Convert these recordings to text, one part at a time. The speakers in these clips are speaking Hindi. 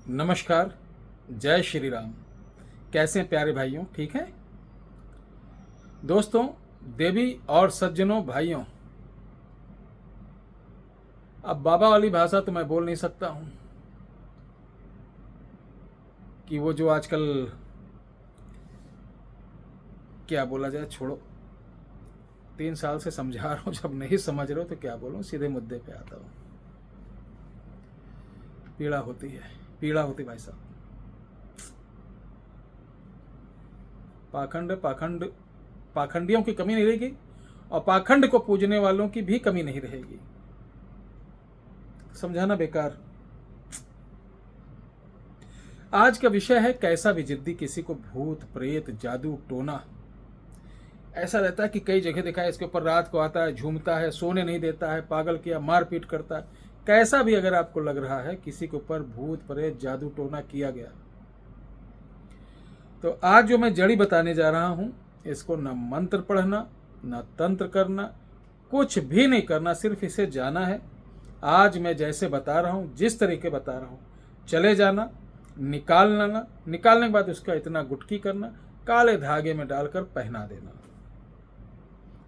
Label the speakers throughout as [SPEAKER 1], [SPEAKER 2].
[SPEAKER 1] नमस्कार। जय श्री राम। कैसे हैं प्यारे भाइयों? ठीक है दोस्तों, देवी और सज्जनों, भाइयों। अब बाबा वाली भाषा तो मैं बोल नहीं सकता हूं कि वो जो आजकल क्या बोला जाए, छोड़ो। 3 साल से समझा रहा हूं, जब नहीं समझ रहे हो तो क्या बोलूं, सीधे मुद्दे पे आता हूं। पीड़ा होती है, पीड़ा होती भाई साहब। पाखंड पाखंडियों की कमी नहीं रहेगी और पाखंड को पूजने वालों की भी कमी नहीं रहेगी। समझाना बेकार। आज का विषय है कैसा भी जिद्दी किसी को भूत प्रेत जादू टोना ऐसा रहता है कि कई जगह देखा है, इसके ऊपर रात को आता है, झूमता है, सोने नहीं देता है, पागल किया, मारपीट करता है। कैसा भी अगर आपको लग रहा है किसी के ऊपर भूत प्रेत जादू टोना किया गया, तो आज जो मैं जड़ी बताने जा रहा हूं, इसको न मंत्र पढ़ना, न तंत्र करना, कुछ भी नहीं करना, सिर्फ इसे जाना है। आज मैं जैसे बता रहा हूं, जिस तरीके बता रहा हूं, चले जाना, निकालना, निकालने के बाद उसका इतना गुटकी करना, काले धागे में डालकर पहना देना।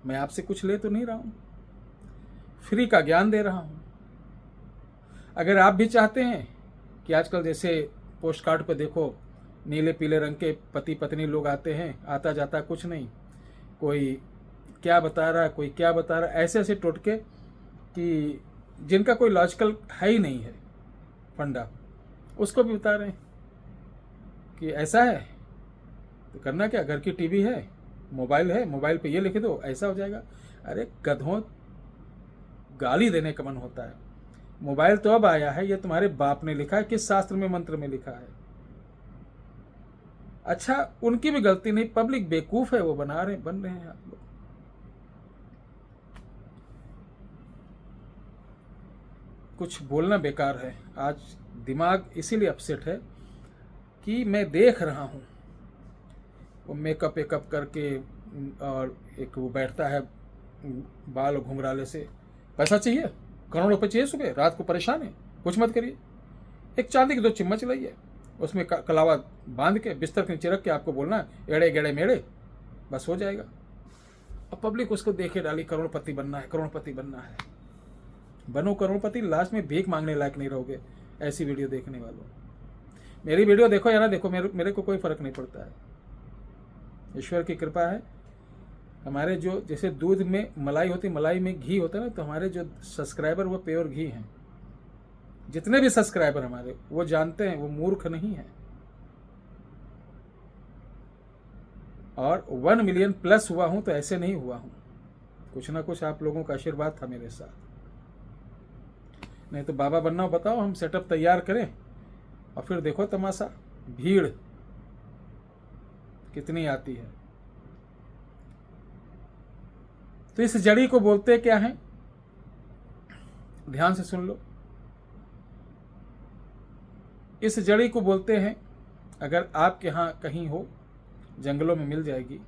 [SPEAKER 1] मैं आपसे कुछ ले तो नहीं रहा हूं, फ्री का ज्ञान दे रहा हूं। अगर आप भी चाहते हैं कि आजकल जैसे पोस्ट कार्ड पे देखो, नीले पीले रंग के पति पत्नी लोग आते हैं, आता जाता कुछ नहीं, कोई क्या बता रहा है, कोई क्या बता रहा है, ऐसे ऐसे टोटके कि जिनका कोई लॉजिकल है ही नहीं है फंडा, उसको भी बता रहे हैं कि ऐसा है तो करना क्या, घर की टीवी है, मोबाइल है, मोबाइल पे ये लिख दो, ऐसा हो जाएगा। अरे गधों, गाली देने का मन होता है। मोबाइल तो अब आया है, ये तुम्हारे बाप ने लिखा है, किस शास्त्र में मंत्र में लिखा है? अच्छा, उनकी भी गलती नहीं, पब्लिक बेवकूफ है, वो बन रहे हैं आप लोग। कुछ बोलना बेकार है। आज दिमाग इसीलिए अपसेट है कि मैं देख रहा हूं वो मेकअप वेकअप करके, और एक वो बैठता है बाल घुंघराले से, पैसा चाहिए, करोड़ रुपए चाहिए, सुबह रात को परेशान है, कुछ मत करिए, एक चांदी की 2 चम्मच लाइए, उसमें कलावा बांध के बिस्तर के नीचे रख के आपको बोलना एड़े गेड़े मेड़े, बस हो जाएगा। अब पब्लिक उसको देखे डाली, करोड़पति बनना है, करोड़पति बनना है। बनो करोड़पति, लास्ट में भीख मांगने लायक नहीं रहोगे ऐसी वीडियो देखने वालों। मेरी वीडियो देखो या ना देखो, मेरे को कोई फर्क नहीं पड़ता है। ईश्वर की कृपा है। हमारे जो जैसे दूध में मलाई होती, मलाई में घी होता है ना, तो हमारे जो सब्सक्राइबर वो प्योर घी हैं। जितने भी सब्सक्राइबर हमारे, वो जानते हैं, वो मूर्ख नहीं है। और 1 मिलियन प्लस हुआ हूं तो ऐसे नहीं हुआ हूं, कुछ ना कुछ आप लोगों का आशीर्वाद था मेरे साथ। नहीं तो बाबा बनना हो, बताओ, हम सेटअप तैयार करें और फिर देखो तमाशा, भीड़ कितनी आती है। तो इस जड़ी को बोलते क्या है, ध्यान से सुन लो। इस जड़ी को बोलते हैं, अगर आपके यहाँ कहीं हो, जंगलों में मिल जाएगी।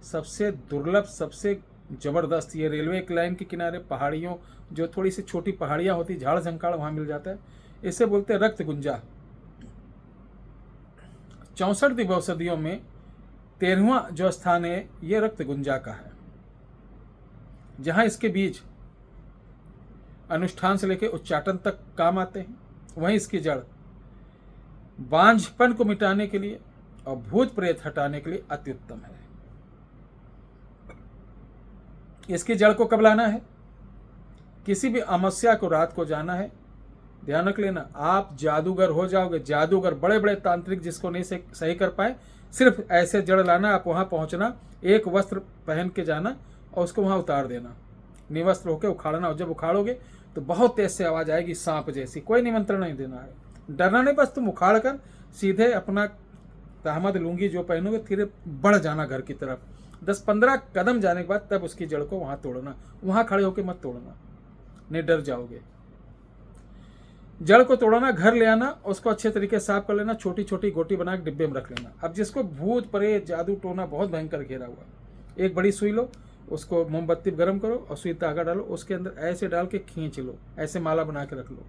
[SPEAKER 1] सबसे दुर्लभ, सबसे जबरदस्त, ये रेलवे की लाइन के किनारे पहाड़ियों, जो थोड़ी सी छोटी पहाड़ियां होती, झाड़ झंकाड़, वहां मिल जाता है। इसे बोलते हैं रक्त गुंजा। 64 दिवौषधियों में 13वां जो स्थान है, ये रक्त गुंजा का है, जहां इसके बीज अनुष्ठान से लेकर उच्चाटन तक काम आते हैं। वहीं इसकी जड़ बांझपन को मिटाने के लिए और भूत प्रेत हटाने के लिए अति उत्तम है। इसकी जड़ को कब लाना है? किसी भी अमावस्या को रात को जाना है। ध्यान रख लेना, आप जादूगर हो जाओगे। जादूगर, बड़े बड़े तांत्रिक जिसको नहीं सही कर पाए, सिर्फ ऐसे जड़ लाना, आप वहां पहुंचना, एक वस्त्र पहन के जाना और उसको वहां उतार देना, निवस्त्र होकर उखाड़ना। और जब उखाड़ोगे तो बहुत तेज से आवाज आएगी, सांप जैसी। कोई निमंत्रण नहीं देना है, डरना नहीं, बस तुम उखाड़ कर सीधे अपना तहमद लूंगी जो पहनोगे, धीरे बढ़ जाना घर की तरफ। 10-15 कदम जाने के बाद तब उसकी जड़ को वहां तोड़ना, वहां खड़े होकर मत तोड़ना, नहीं डर जाओगे। जड़ को तोड़ना, घर ले आना, उसको अच्छे तरीके से साफ कर लेना, छोटी छोटी गोटी बना के डिब्बे में रख लेना। अब जिसको भूत प्रेत जादू टोना बहुत भयंकर घेरा हुआ, एक बड़ी सुई लो, उसको मोमबत्ती गर्म करो और सुई धागा डालो, उसके अंदर ऐसे डाल के खींच लो, ऐसे माला बना के रख लो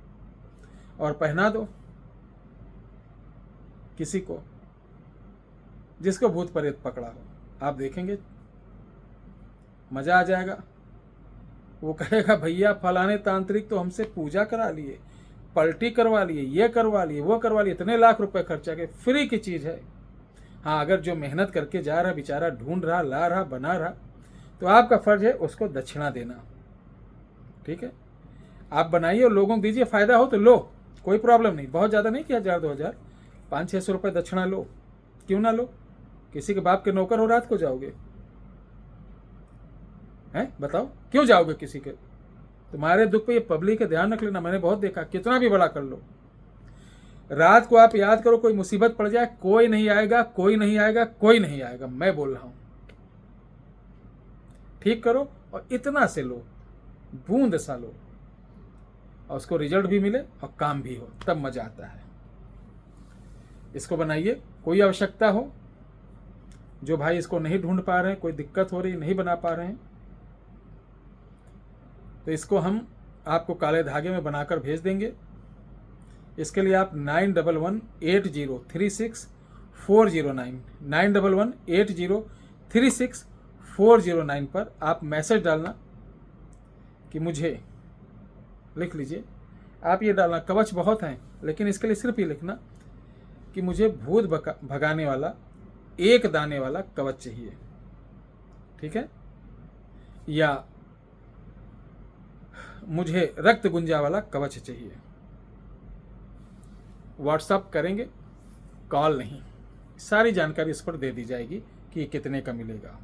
[SPEAKER 1] और पहना दो। किसी को जिसको भूत प्रेत पकड़ा हो, आप देखेंगे मजा आ जाएगा। वो कहेगा भैया फलाने तांत्रिक तो हमसे पूजा करा लिए, पलटी करवा लिए, ये करवा लिए, वो करवा लिए, इतने लाख रुपए खर्चा के, फ्री की चीज है। हाँ, अगर जो मेहनत करके जा रहा बेचारा, ढूंढ रहा, ला रहा, बना रहा, तो आपका फर्ज है उसको दक्षिणा देना। ठीक है, आप बनाइए और लोगों को दीजिए, फायदा हो तो लो, कोई प्रॉब्लम नहीं। बहुत ज़्यादा नहीं कि 1000-2000, 500-600 रुपये दक्षिणा लो, क्यों ना लो। किसी के बाप के नौकर हो, रात को जाओगे? हैं, बताओ क्यों जाओगे किसी के? तुम्हारे दुख पे ये पब्लिक है, ध्यान रख लेना। मैंने बहुत देखा, कितना भी बड़ा कर लो, रात को आप याद करो कोई मुसीबत पड़ जाए, कोई नहीं आएगा, कोई नहीं आएगा, कोई नहीं आएगा, मैं बोल रहा हूं। ठीक करो और इतना से लो, बूंद सा लो, और उसको रिजल्ट भी मिले और काम भी हो, तब मजा आता है। इसको बनाइए। कोई आवश्यकता हो, जो भाई इसको नहीं ढूंढ पा रहे हैं, कोई दिक्कत हो रही, नहीं बना पा रहे हैं, तो इसको हम आपको काले धागे में बनाकर भेज देंगे। इसके लिए आप 9118036409 9118036409 पर आप मैसेज डालना कि मुझे, लिख लीजिए, आप ये डालना, कवच बहुत हैं लेकिन इसके लिए सिर्फ ये लिखना कि मुझे भूत भगाने वाला एक दाने वाला कवच चाहिए। ठीक है, या मुझे रक्त गुंजा वाला कवच चाहिए। व्हाट्सअप करेंगे, कॉल नहीं। सारी जानकारी इस पर दे दी जाएगी कि कितने का मिलेगा।